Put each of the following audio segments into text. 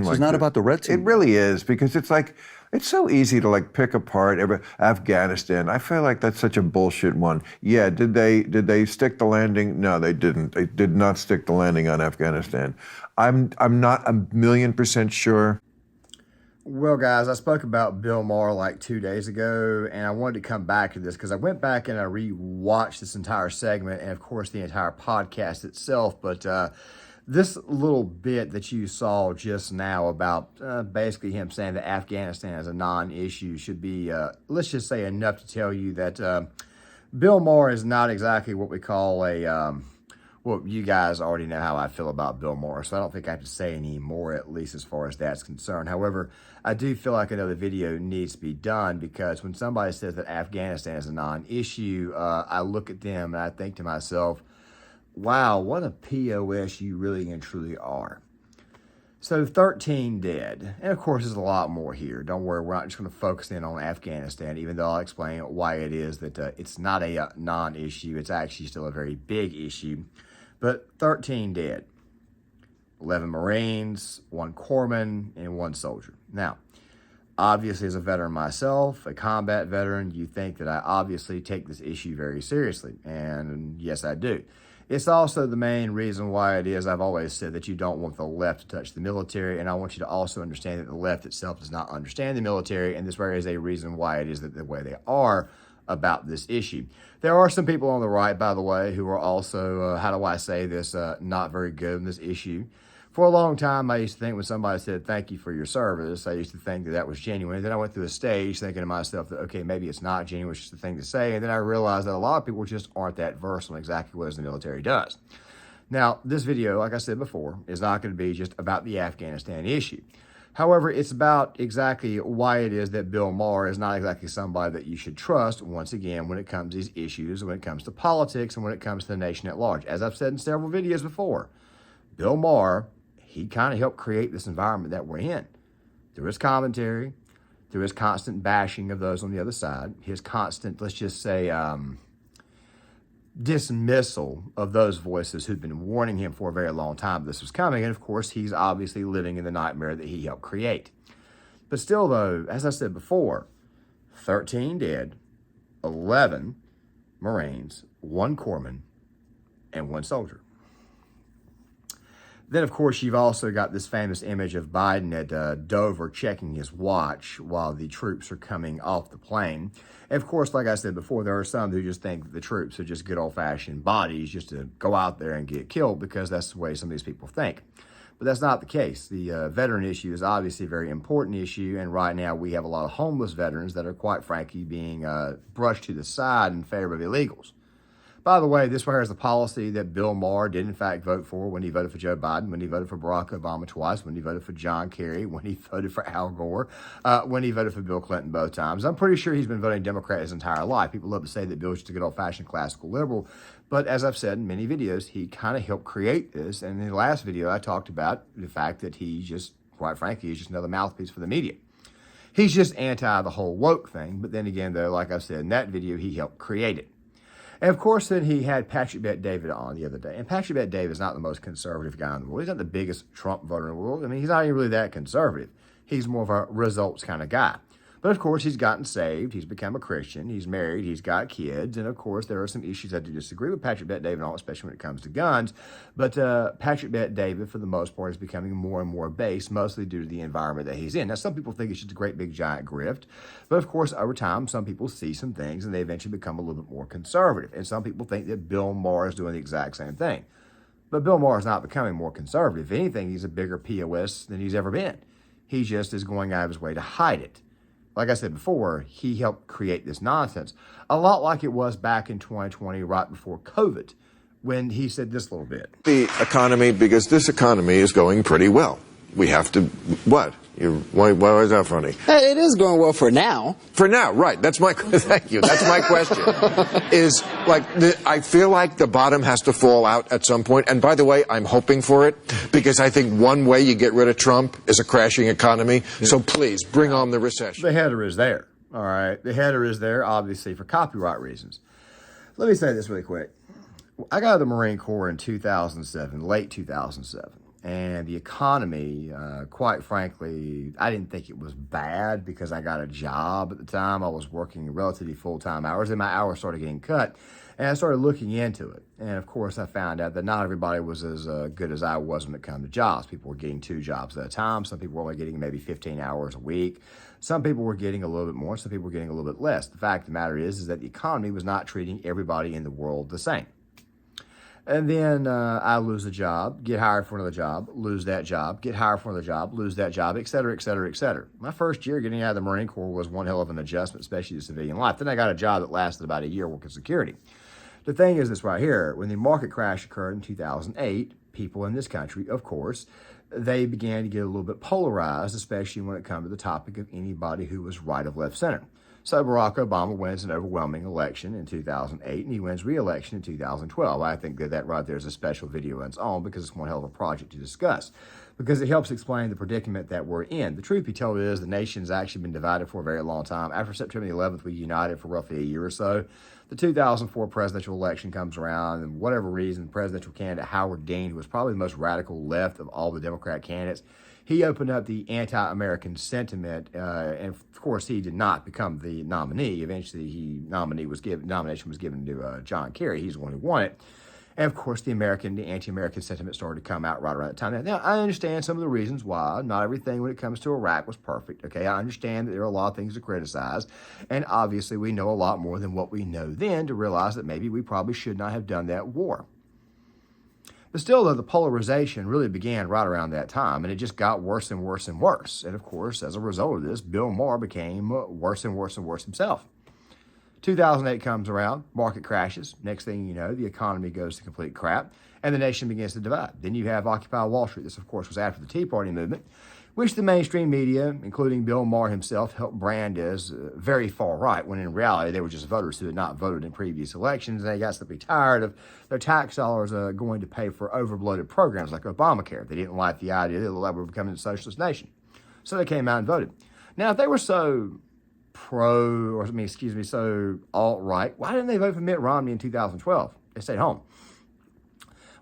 seem like it's not about the red team. It really is, because it's like, it's so easy to like pick apart Afghanistan. I feel like that's such a bullshit one. Yeah, did they stick the landing? No, they didn't. They did not stick the landing on Afghanistan. I'm not 1,000,000% sure. Well, guys, I spoke about Bill Maher like 2 days ago, and I wanted to come back to this because I went back and I re-watched this entire segment and, of course, the entire podcast itself. But this little bit that you saw just now about basically him saying that Afghanistan is a non-issue should be, let's just say, enough to tell you that Bill Maher is not exactly what we call a... well, you guys already know how I feel about Bill Maher, so I don't think I have to say any more, at least as far as that's concerned. However, I do feel like another video needs to be done, because when somebody says that Afghanistan is a non-issue, I look at them and I think to myself, wow, what a POS you really and truly are. So 13 dead, and of course there's a lot more here. Don't worry, we're not just going to focus in on Afghanistan, even though I'll explain why it is that it's not a non-issue. It's actually still a very big issue. But 13 dead, 11 Marines, 1 corpsman, and 1 soldier. Now, obviously, as a veteran myself, a combat veteran, you think that I obviously take this issue very seriously. And yes, I do. It's also the main reason why it is I've always said that you don't want the left to touch the military. And I want you to also understand that the left itself does not understand the military. And this is a reason why it is that the way they are about this issue. There are some people on the right, by the way, who are also, how do I say this, not very good in this issue. For a long time, I used to think when somebody said, thank you for your service, I used to think that that was genuine. Then I went through a stage thinking to myself that, okay, maybe it's not genuine, it's just a thing to say. And then I realized that a lot of people just aren't that versed on exactly what the military does. Now, this video, like I said before, is not going to be just about the Afghanistan issue. However, it's about exactly why it is that Bill Maher is not exactly somebody that you should trust, once again, when it comes to these issues, when it comes to politics, and when it comes to the nation at large. As I've said in several videos before, Bill Maher, he kind of helped create this environment that we're in. Through his commentary, through his constant bashing of those on the other side, his constant, let's just say, dismissal of those voices who'd been warning him for a very long time this was coming. And of course, he's obviously living in the nightmare that he helped create. But still, though, as I said before, 13 dead, 11 Marines, 1 corpsman, and 1 soldier. Then, of course, you've also got this famous image of Biden at Dover checking his watch while the troops are coming off the plane. And, of course, like I said before, there are some who just think that the troops are just good old-fashioned bodies just to go out there and get killed, because that's the way some of these people think. But that's not the case. The veteran issue is obviously a very important issue, and right now we have a lot of homeless veterans that are, quite frankly, being brushed to the side in favor of illegals. By the way, this is the policy that Bill Maher did, in fact, vote for when he voted for Joe Biden, when he voted for Barack Obama twice, when he voted for John Kerry, when he voted for Al Gore, when he voted for Bill Clinton both times. I'm pretty sure he's been voting Democrat his entire life. People love to say that Bill's just a good old-fashioned classical liberal. But as I've said in many videos, he kind of helped create this. And in the last video, I talked about the fact that he just, quite frankly, is just another mouthpiece for the media. He's just anti the whole woke thing. But then again, though, like I said in that video, he helped create it. And, of course, then he had Patrick Bet-David on the other day. And Patrick Bet-David is not the most conservative guy in the world. He's not the biggest Trump voter in the world. I mean, he's not even really that conservative. He's more of a results kind of guy. But, of course, he's gotten saved. He's become a Christian. He's married. He's got kids. And, of course, there are some issues I do disagree with Patrick Bet-David on, especially when it comes to guns. But Patrick Bet-David, for the most part, is becoming more and more base, mostly due to the environment that he's in. Now, some people think it's just a great big giant grift. But, of course, over time, some people see some things and they eventually become a little bit more conservative. And some people think that Bill Maher is doing the exact same thing. But Bill Maher is not becoming more conservative. If anything, he's a bigger POS than he's ever been. He just is going out of his way to hide it. Like I said before, he helped create this nonsense. A lot like it was back in 2020, right before COVID, when he said this little bit. The economy, because this economy is going pretty well. We have to, what? Why is that funny? It is going well for now. For now, right. That's my, thank you. That's my question. Is like, I feel like the bottom has to fall out at some point. And by the way, I'm hoping for it, because I think one way you get rid of Trump is a crashing economy. Yeah. So please, bring on the recession. The header is there, all right? The header is there, obviously, for copyright reasons. Let me say this really quick. I got out of the Marine Corps in 2007, late 2007. And the economy, quite frankly, I didn't think it was bad because I got a job at the time. I was working relatively full-time hours, and my hours started getting cut. And I started looking into it. And of course, I found out that not everybody was as good as I was when it came to jobs. People were getting 2 jobs at a time. Some people were only getting maybe 15 hours a week. Some people were getting a little bit more. Some people were getting a little bit less. The fact of the matter is that the economy was not treating everybody in the world the same. And then I lose a job, get hired for another job, lose that job, get hired for another job, lose that job, et cetera, et cetera, et cetera. My first year getting out of the Marine Corps was one hell of an adjustment, especially to civilian life. Then I got a job that lasted about a year working security. The thing is this right here, when the market crash occurred in 2008, people in this country, of course, they began to get a little bit polarized, especially when it comes to the topic of anybody who was right of left center. So Barack Obama wins an overwhelming election in 2008, and he wins re-election in 2012. I think that right there is a special video on its own because it's one hell of a project to discuss, because it helps explain the predicament that we're in. The truth be told is the nation's actually been divided for a very long time. After September the 11th, we united for roughly a year or so. The 2004 presidential election comes around, and whatever reason, presidential candidate Howard Dean, who was probably the most radical left of all the Democrat candidates, he opened up the anti-American sentiment, and of course, he did not become the nominee. Eventually, nomination was given to John Kerry. He's the one who won it. And of course, the anti-American sentiment started to come out right around that time. Now, I understand some of the reasons why. Not everything when it comes to Iraq was perfect, okay? I understand that there are a lot of things to criticize. And obviously, we know a lot more than what we know then to realize that maybe we probably should not have done that war. But still, though, the polarization really began right around that time, and it just got worse and worse and worse. And of course, as a result of this, Bill Maher became worse and worse and worse himself. 2008 comes around, market crashes. Next thing you know, the economy goes to complete crap, and the nation begins to divide. Then you have Occupy Wall Street. This, of course, was after the Tea Party movement, which the mainstream media, including Bill Maher himself, helped brand as very far right, when in reality they were just voters who had not voted in previous elections, and they got simply tired of their tax dollars going to pay for overbloated programs like Obamacare. They didn't like the idea that we were becoming a socialist nation. So they came out and voted. Now, if they were so so alt-right, why didn't they vote for Mitt Romney in 2012? They stayed home.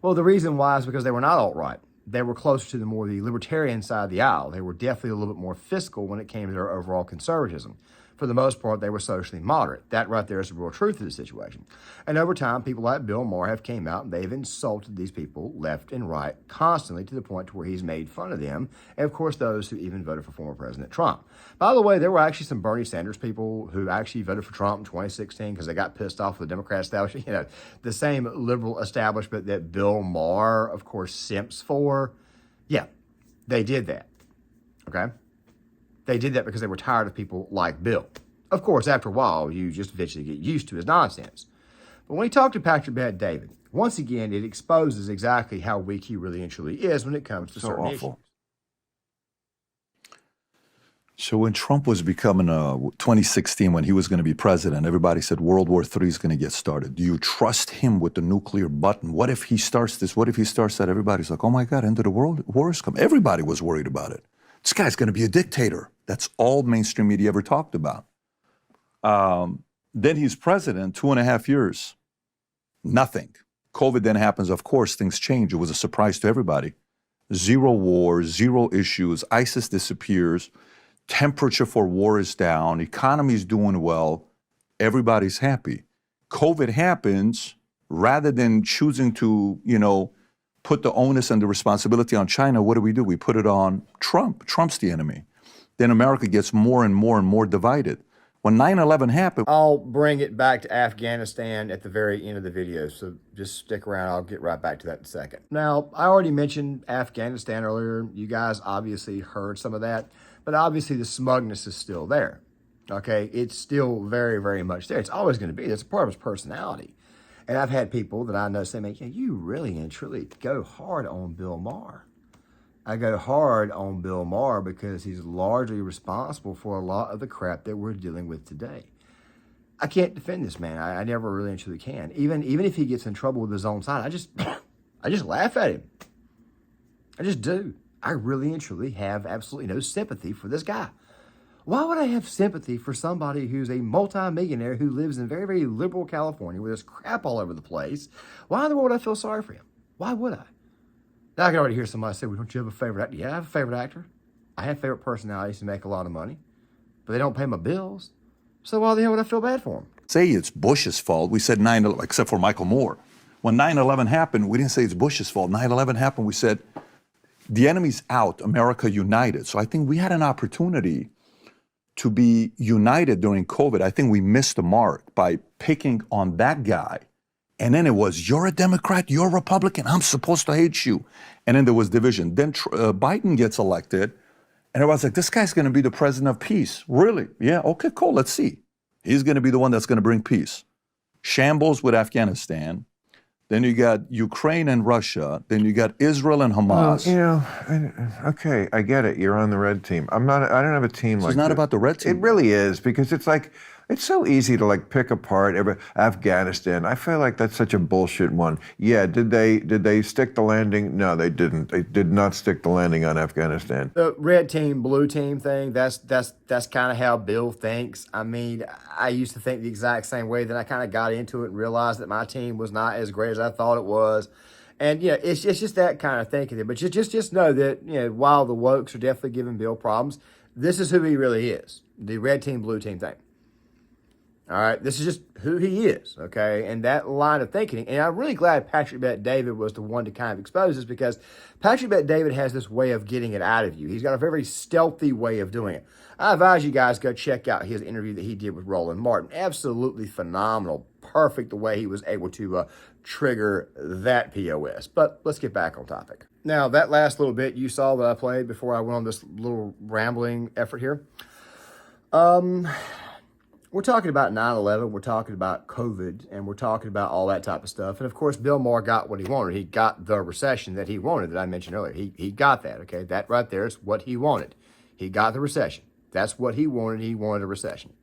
Well, the reason why is because they were not alt-right. They were closer to the libertarian side of the aisle. They were definitely a little bit more fiscal when it came to their overall conservatism. For the most part, they were socially moderate. That right there is the real truth of the situation. And over time, people like Bill Maher have came out and they've insulted these people left and right constantly to the point to where he's made fun of them. And of course, those who even voted for former President Trump. By the way, there were actually some Bernie Sanders people who actually voted for Trump in 2016 because they got pissed off with the Democrat establishment. You know, the same liberal establishment that Bill Maher, of course, simps for. Yeah, they did that. Okay? They did that because they were tired of people like Bill. Of course, after a while, you just eventually get used to his nonsense. But when he talked to Patrick Bet David, once again, it exposes exactly how weak he really and truly is when it comes to certain issues. So when Trump was becoming 2016, when he was going to be president, everybody said World War III is going to get started. Do you trust him with the nuclear button? What if he starts this? What if he starts that? Everybody's like, oh my God, end of the world, war is coming. Everybody was worried about it. This guy's going to be a dictator. That's all mainstream media ever talked about. Then he's president, 2.5 years. Nothing. COVID then happens. Of course, things change. It was a surprise to everybody. 0 wars, 0 issues. ISIS disappears. Temperature for war is down. Economy is doing well. Everybody's happy. COVID happens. Rather than choosing to, put the onus and the responsibility on China, what do? We put it on Trump. Trump's the enemy. Then America gets more and more and more divided. When 9/11 happened... I'll bring it back to Afghanistan at the very end of the video, so just stick around. I'll get right back to that in a second. Now, I already mentioned Afghanistan earlier. You guys obviously heard some of that, but obviously the smugness is still there, okay? It's still very, very much there. It's always going to be. That's a part of his personality. And I've had people that I know say, man, you really and truly go hard on Bill Maher. I go hard on Bill Maher because he's largely responsible for a lot of the crap that we're dealing with today. I can't defend this man. I never really and truly can. Even if he gets in trouble with his own side, I just laugh at him. I just do. I really and truly have absolutely no sympathy for this guy. Why would I have sympathy for somebody who's a multi-millionaire who lives in very, very liberal California where there's crap all over the place? Why in the world would I feel sorry for him? Why would I? Now I can already hear somebody say, well, don't you have a favorite actor? Yeah, I have a favorite actor. I have favorite personalities who make a lot of money, but they don't pay my bills. So why the hell would I feel bad for them? Say it's Bush's fault. We said 9/11, except for Michael Moore. When 9/11 happened, we didn't say it's Bush's fault. 9/11 happened, we said the enemy's out, America united. So I think we had an opportunity to be united during COVID. I think we missed the mark by picking on that guy. And then it was, you're a Democrat, you're a Republican, I'm supposed to hate you. And then there was division. Then Biden gets elected, and everyone's like, this guy's going to be the president of peace. Really? Yeah, okay, cool, let's see. He's going to be the one that's going to bring peace. Shambles with Afghanistan. Then you got Ukraine and Russia. Then you got Israel and Hamas. Okay, I get it. You're on the red team. I don't have a team like that. It's not about the red team. It really is, because it's like, it's so easy to like pick apart Afghanistan. I feel like that's such a bullshit one. Yeah, did they stick the landing? No, they didn't. They did not stick the landing on Afghanistan. The red team, blue team thing, that's kind of how Bill thinks. I mean, I used to think the exact same way. Then I kind of got into it and realized that my team was not as great as I thought it was. And yeah, it's just that kind of thinking there. But just know that, you know, while the wokes are definitely giving Bill problems, this is who he really is. The red team, blue team thing. All right, this is just who he is, okay? And that line of thinking, and I'm really glad Patrick Bet-David was the one to kind of expose this, because Patrick Bet-David has this way of getting it out of you. He's got a very stealthy way of doing it. I advise you guys go check out his interview that he did with Roland Martin. Absolutely phenomenal. Perfect the way he was able to trigger that POS. But let's get back on topic. Now, that last little bit you saw that I played before I went on this little rambling effort here. We're talking about 9/11, we're talking about COVID, and we're talking about all that type of stuff. And of course, Bill Maher got what he wanted. He got the recession that he wanted that I mentioned earlier. He got that, okay? That right there is what he wanted. He got the recession. That's what he wanted. He wanted a recession.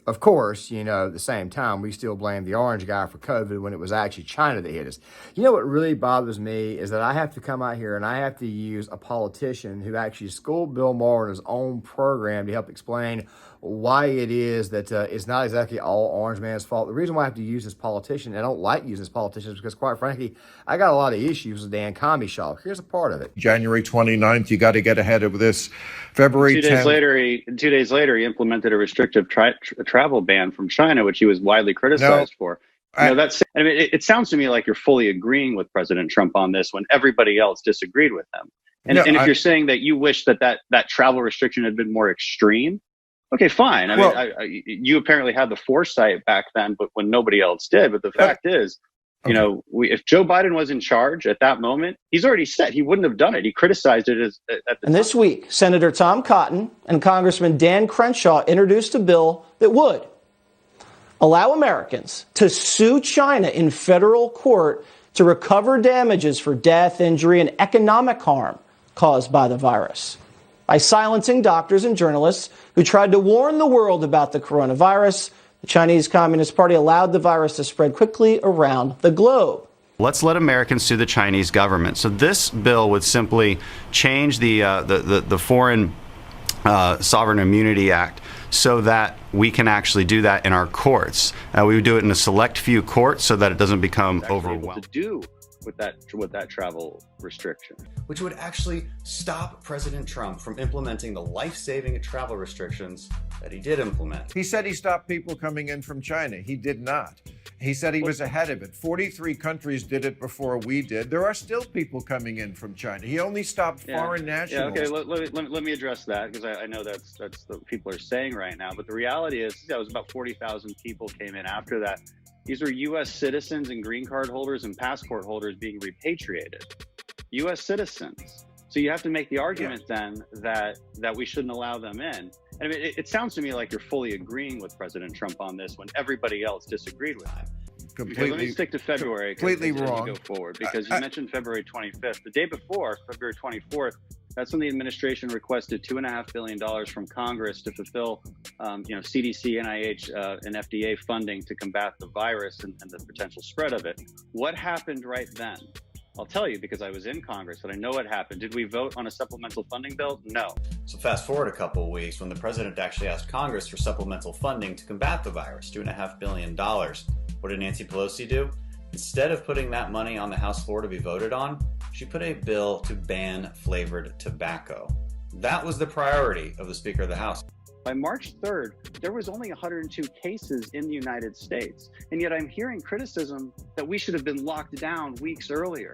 Of course, you know, at the same time, we still blame the orange guy for COVID when it was actually China that hit us. You know what really bothers me is that I have to come out here and I have to use a politician who actually schooled Bill Maher in his own program to help explain why it is that it's not exactly all Orange Man's fault. The reason why I have to use this politician, and I don't like using this politician, is because, quite frankly, I got a lot of issues with Dan Commie-Shaw. Here's a part of it. January 29th, you got to get ahead of this. February 10th. 2 days later, he implemented a restrictive travel ban from China, which he was widely criticized for. It sounds to me like you're fully agreeing with President Trump on this when everybody else disagreed with him. And if you're saying that you wish that travel restriction had been more extreme, okay, fine. You apparently had the foresight back then, but when nobody else did. But the fact is, you know, if Joe Biden was in charge at that moment, he's already said he wouldn't have done it. He criticized it at the time. And this week, Senator Tom Cotton and Congressman Dan Crenshaw introduced a bill that would allow Americans to sue China in federal court to recover damages for death, injury, and economic harm caused by the virus, by silencing doctors and journalists who tried to warn the world about the coronavirus. The Chinese Communist Party allowed the virus to spread quickly around the globe. Let's let Americans sue the Chinese government. So this bill would simply change the Foreign Sovereign Immunity Act so that we can actually do that in our courts. We would do it in a select few courts so that it doesn't become overwhelming. To do with that travel restriction, which would actually stop President Trump from implementing the life-saving travel restrictions that he did implement. He said he stopped people coming in from China. He did not. He said he was ahead of it. 43 countries did it before we did. There are still people coming in from China. He only stopped foreign nationals. Yeah, okay, let me address that, because I know that's what people are saying right now. But the reality is, it was about 40,000 people came in after that. These are U.S. citizens and green card holders and passport holders being repatriated. U.S. citizens. So you have to make the argument then that we shouldn't allow them in. And I mean, it sounds to me like you're fully agreeing with President Trump on this when everybody else disagreed with him. Completely, let me stick to February. Completely wrong. Go forward, because you mentioned February 25th. The day before, February 24th, that's when the administration requested $2.5 billion from Congress to fulfill, CDC, NIH, and FDA funding to combat the virus and the potential spread of it. What happened right then? I'll tell you, because I was in Congress and I know what happened. Did we vote on a supplemental funding bill? No. So fast forward a couple of weeks when the president actually asked Congress for supplemental funding to combat the virus, $2.5 billion. What did Nancy Pelosi do? Instead of putting that money on the House floor to be voted on, she put a bill to ban flavored tobacco. That was the priority of the Speaker of the House. By March 3rd, there was only 102 cases in the United States, and yet I'm hearing criticism that we should have been locked down weeks earlier.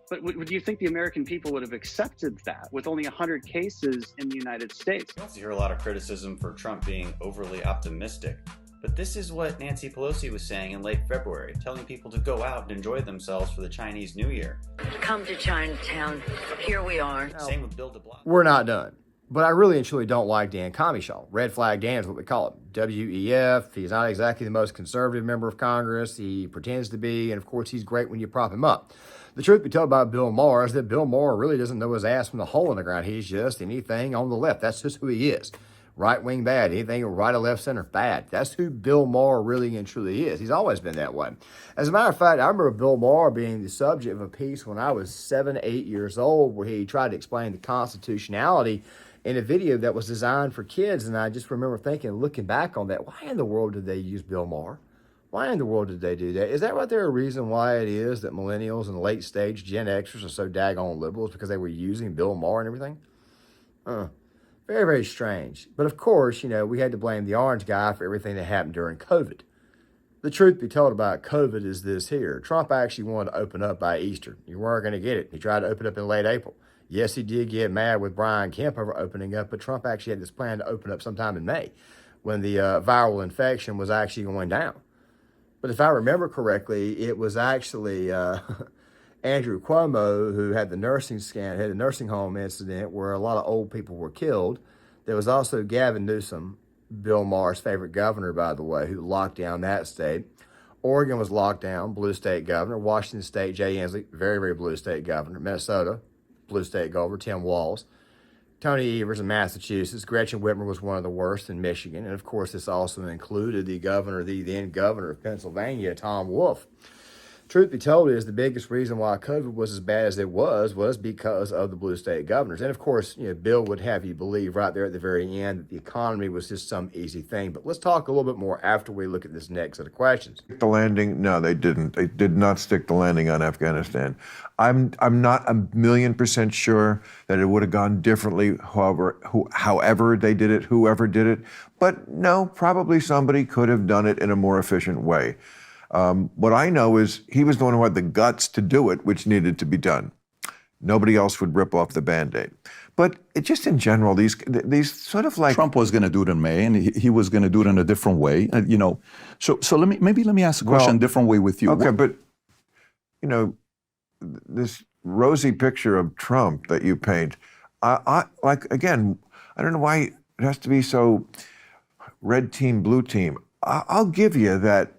But would you think the American people would have accepted that with only 100 cases in the United States? You also hear a lot of criticism for Trump being overly optimistic. But this is what Nancy Pelosi was saying in late February, telling people to go out and enjoy themselves for the Chinese New Year. Come to Chinatown. Here we are. Same with Bill de Blasio. We're not done. But I really and truly don't like Dan Commie-Shaw. Red Flag Dan is what we call him. WEF. He's not exactly the most conservative member of Congress. He pretends to be, and of course he's great when you prop him up. The truth be told about Bill Maher is that Bill Maher really doesn't know his ass from the hole in the ground. He's just anything on the left. That's just who he is. Right wing bad. Anything right or left center bad. That's who Bill Maher really and truly is. He's always been that way. As a matter of fact, I remember Bill Maher being the subject of a piece when I was 7, 8 years old where he tried to explain the constitutionality in a video that was designed for kids. And I just remember thinking, looking back on that, why in the world did they use Bill Maher? Why in the world did they do that? Is that right there a reason why it is that millennials and late stage Gen Xers are so daggone liberals because they were using Bill Maher and everything? Very, very strange. But of course, we had to blame the orange guy for everything that happened during COVID. The truth be told about COVID is this here. Trump actually wanted to open up by Easter. You weren't going to get it. He tried to open up in late April. Yes, he did get mad with Brian Kemp over opening up, but Trump actually had this plan to open up sometime in May when the viral infection was actually going down. But if I remember correctly, it was actually Andrew Cuomo who had the nursing home incident where a lot of old people were killed. There was also Gavin Newsom, Bill Maher's favorite governor, by the way, who locked down that state. Oregon was locked down, blue state governor. Washington State, Jay Inslee, very, very blue state governor. Minnesota, blue state governor, Tim Walz. Tony Evers in Massachusetts. Gretchen Whitmer was one of the worst in Michigan. And of course, this also included the then governor of Pennsylvania, Tom Wolf. Truth be told is the biggest reason why COVID was as bad as it was because of the blue state governors. And of course, Bill would have you believe right there at the very end that the economy was just some easy thing. But let's talk a little bit more after we look at this next set of questions. The landing? No, they didn't. They did not stick the landing on Afghanistan. I'm not 1,000,000% sure that it would have gone differently. However they did it, whoever did it. But no, probably somebody could have done it in a more efficient way. What I know is he was the one who had the guts to do it, which needed to be done. Nobody else would rip off the Band-Aid. But it just in general, these sort of like Trump was going to do it in May, and he was going to do it in a different way. So let me ask a question a different way with you. Okay, but this rosy picture of Trump that you paint, I don't know why it has to be so red team, blue team. I'll give you that.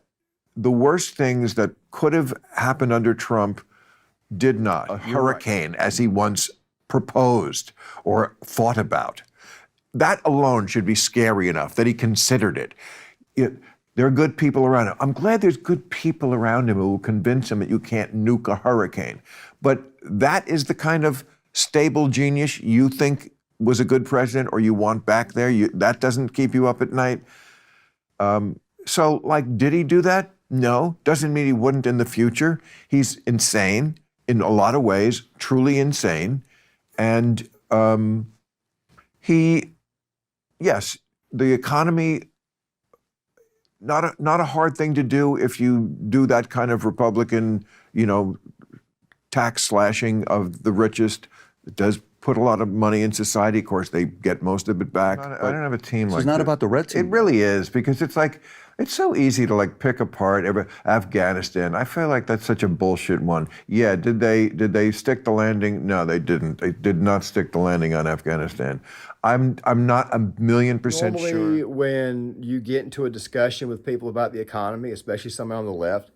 The worst things that could have happened under Trump did not. A hurricane, as he once proposed or thought about. That alone should be scary enough that he considered it. There are good people around him. I'm glad there's good people around him who will convince him that you can't nuke a hurricane. But that is the kind of stable genius you think was a good president or you want back there. That doesn't keep you up at night. So, did he do that? No, doesn't mean he wouldn't in the future. He's insane in a lot of ways, truly insane. And yes, the economy, not a hard thing to do if you do that kind of Republican, tax slashing of the richest. It does put a lot of money in society. Of course, they get most of it back. I don't have a team like that. It's not about the red team. It really is, because it's so easy to pick apart Afghanistan. I feel like that's such a bullshit one. Yeah, did they stick the landing? No, they didn't. They did not stick the landing on Afghanistan. I'm not 1,000,000% sure. Normally, when you get into a discussion with people about the economy, especially someone on the left,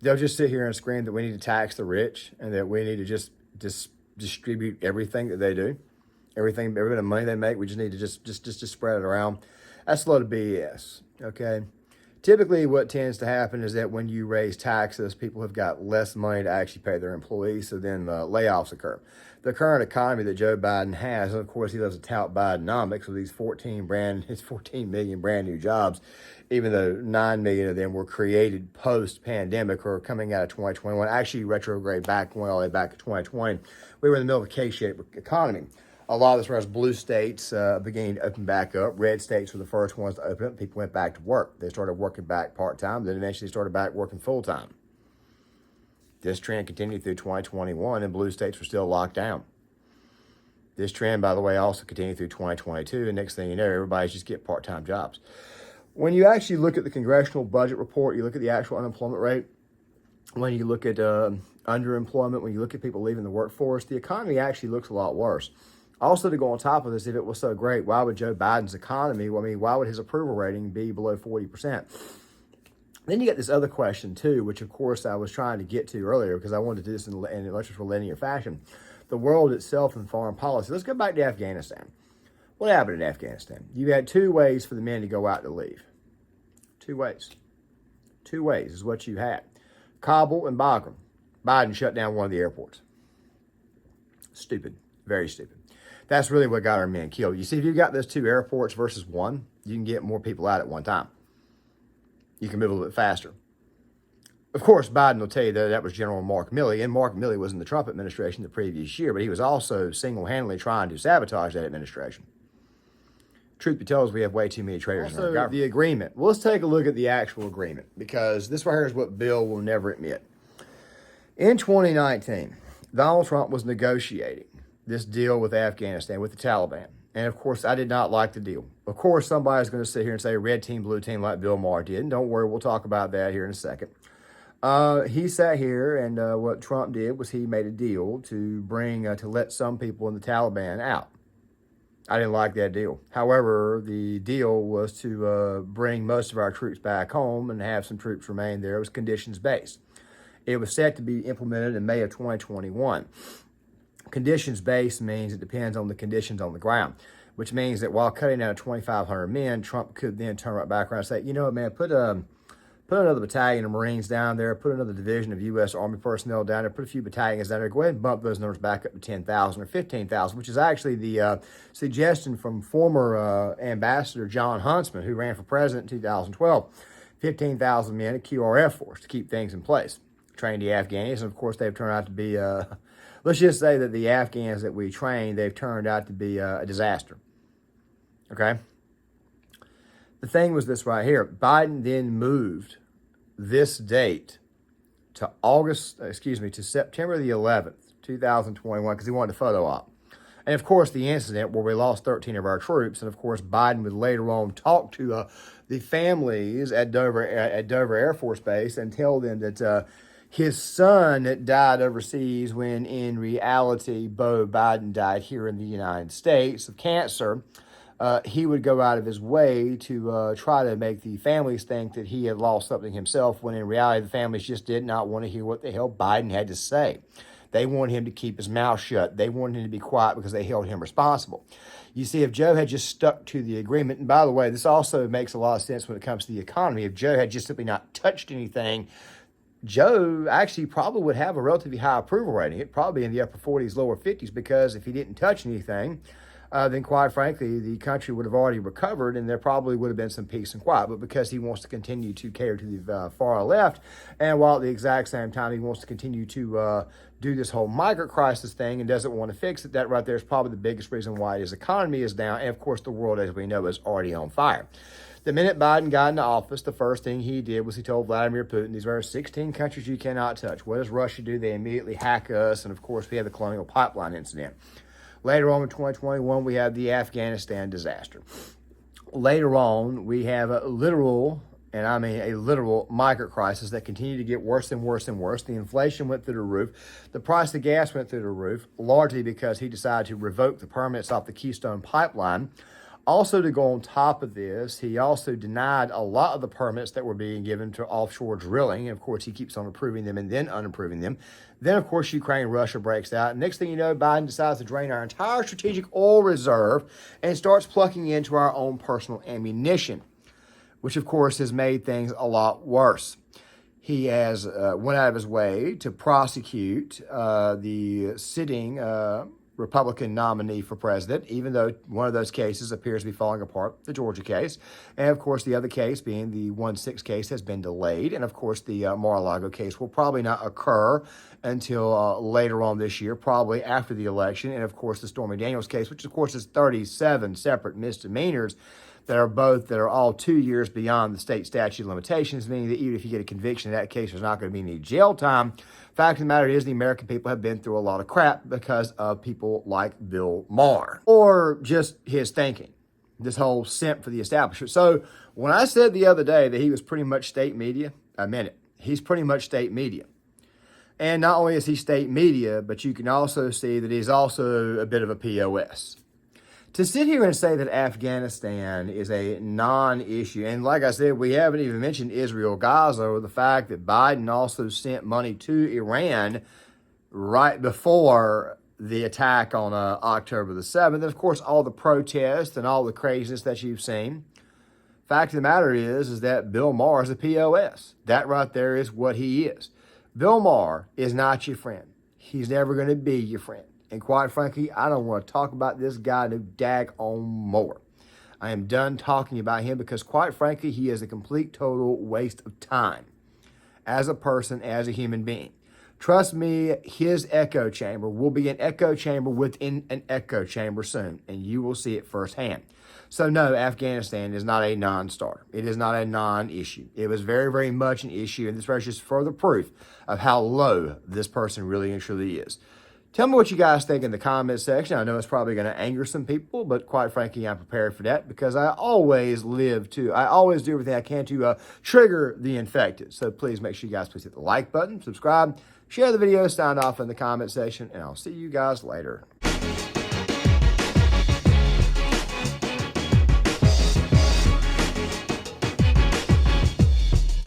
they'll just sit here and scream that we need to tax the rich and that we need to just distribute everything that they do, every bit of money they make. We just need to just spread it around. That's a lot of BS. Okay. Typically, what tends to happen is that when you raise taxes, people have got less money to actually pay their employees, so then layoffs occur. The current economy that Joe Biden has, and of course he loves to tout Bidenomics with these 14 million brand new jobs, even though 9 million of them were created post-pandemic or coming out of 2021, actually retrograde back all the way back to 2020. We were in the middle of a K-shaped economy. A lot of this was blue states beginning to open back up. Red states were the first ones to open up. People went back to work. They started working back part-time, then eventually started back working full-time. This trend continued through 2021, and blue states were still locked down. This trend, by the way, also continued through 2022, and next thing you know, everybody's just getting part-time jobs. When you actually look at the congressional budget report, you look at the actual unemployment rate, when you look at underemployment, when you look at people leaving the workforce, the economy actually looks a lot worse. Also, to go on top of this, if it was so great, why would Joe Biden's economy, why would his approval rating be below 40%? Then you get this other question, too, which, of course, I was trying to get to earlier because I wanted to do this in a linear fashion. The world itself and foreign policy. Let's go back to Afghanistan. What happened in Afghanistan? You had two ways for the men to go out to leave. Two ways. Two ways is what you had. Kabul and Bagram. Biden shut down one of the airports. Stupid. Very stupid. That's really what got our men killed. You see, if you've got those two airports versus one, you can get more people out at one time. You can move a little bit faster. Of course, Biden will tell you that was General Mark Milley, and Mark Milley was in the Trump administration the previous year, but he was also single-handedly trying to sabotage that administration. Truth be told, we have way too many traitors in our government. The agreement. Well, let's take a look at the actual agreement, because this right here is what Bill will never admit. In 2019, Donald Trump was negotiating this deal with Afghanistan, with the Taliban. And of course, I did not like the deal. Of course, somebody's going to sit here and say red team, blue team like Bill Maher did. And don't worry, we'll talk about that here in a second. He sat here, and what Trump did was he made a deal to to let some people in the Taliban out. I didn't like that deal. However, the deal was to bring most of our troops back home and have some troops remain there. It was conditions-based. It was set to be implemented in May of 2021. Conditions-based means it depends on the conditions on the ground, which means that while cutting out 2,500 men, Trump could then turn right back around and say, you know what, man, put another battalion of Marines down there, put another division of U.S. Army personnel down there, put a few battalions down there, go ahead and bump those numbers back up to 10,000 or 15,000, which is actually the suggestion from former Ambassador John Huntsman, who ran for president in 2012. 15,000 men at QRF Force to keep things in place. Trained the Afghans, and of course they've turned out to be, let's just say that the Afghans that we trained, they've turned out to be a disaster. Okay? The thing was this right here. Biden then moved this date to September the 11th, 2021, because he wanted a photo op. And of course, the incident where we lost 13 of our troops, and of course, Biden would later on talk to the families at Dover Air Force Base and tell them that his son died overseas when in reality, Beau Biden died here in the United States of cancer. He would go out of his way to try to make the families think that he had lost something himself, when in reality, the families just did not want to hear what the hell Biden had to say. They wanted him to keep his mouth shut. They wanted him to be quiet because they held him responsible. You see, if Joe had just stuck to the agreement, and by the way, this also makes a lot of sense when it comes to the economy. If Joe had just simply not touched anything, Joe actually probably would have a relatively high approval rating. It'd probably be in the upper 40s, lower 50s, because if he didn't touch anything, then quite frankly, the country would have already recovered and there probably would have been some peace and quiet. But because he wants to continue to cater to the far left, and while at the exact same time he wants to continue to do this whole migrant crisis thing and doesn't want to fix it, that right there is probably the biggest reason why his economy is down. And of course, the world, as we know, is already on fire. The minute Biden got into office, the first thing he did was he told Vladimir Putin, these are 16 countries you cannot touch. What does Russia do? They immediately hack us. And of course, we had the Colonial Pipeline incident. Later on in 2021, we had the Afghanistan disaster. Later on, we have a literal, and I mean a literal, migrant crisis that continued to get worse and worse and worse. The inflation went through the roof. The price of gas went through the roof, largely because he decided to revoke the permits off the Keystone Pipeline. Also, to go on top of this, he also denied a lot of the permits that were being given to offshore drilling. And of course, he keeps on approving them and then unapproving them. Then, of course, Ukraine, Russia breaks out. Next thing you know, Biden decides to drain our entire strategic oil reserve and starts plugging into our own personal ammunition. which of course has made things a lot worse. He has went out of his way to prosecute the sitting Republican nominee for president, even though one of those cases appears to be falling apart, the Georgia case. And of course, the other case, being the 1-6 case, has been delayed. And of course, the Mar-a-Lago case will probably not occur until later on this year, probably after the election. And of course, the Stormy Daniels case, which of course is 37 separate misdemeanors that are all 2 years beyond the state statute of limitations, meaning that even if you get a conviction in that case, there's not going to be any jail time. Fact of the matter is, the American people have been through a lot of crap because of people like Bill Maher, or just his thinking, this whole simp for the establishment. So when I said the other day that he was pretty much state media, I meant it. He's pretty much state media. And not only is he state media, but you can also see that he's also a bit of a POS. To sit here and say that Afghanistan is a non-issue, and like I said, we haven't even mentioned Israel, Gaza, or the fact that Biden also sent money to Iran right before the attack on October the 7th. And of course, all the protests and all the craziness that you've seen. Fact of the matter is that Bill Maher is a POS. That right there is what he is. Bill Maher is not your friend. He's never going to be your friend. And quite frankly, I don't want to talk about this guy no daggone more. I am done talking about him because, quite frankly, he is a complete, total waste of time as a person, as a human being. Trust me, his echo chamber will be an echo chamber within an echo chamber soon, and you will see it firsthand. So no, Afghanistan is not a non-starter. It is not a non-issue. It was very, very much an issue, and this is just further proof of how low this person really and truly is. Tell me what you guys think in the comment section. I know it's probably going to anger some people, but quite frankly, I'm prepared for that because I always do everything I can to trigger the infected. So please make sure you guys please hit the like button, subscribe, share the video, sign off in the comment section, and I'll see you guys later.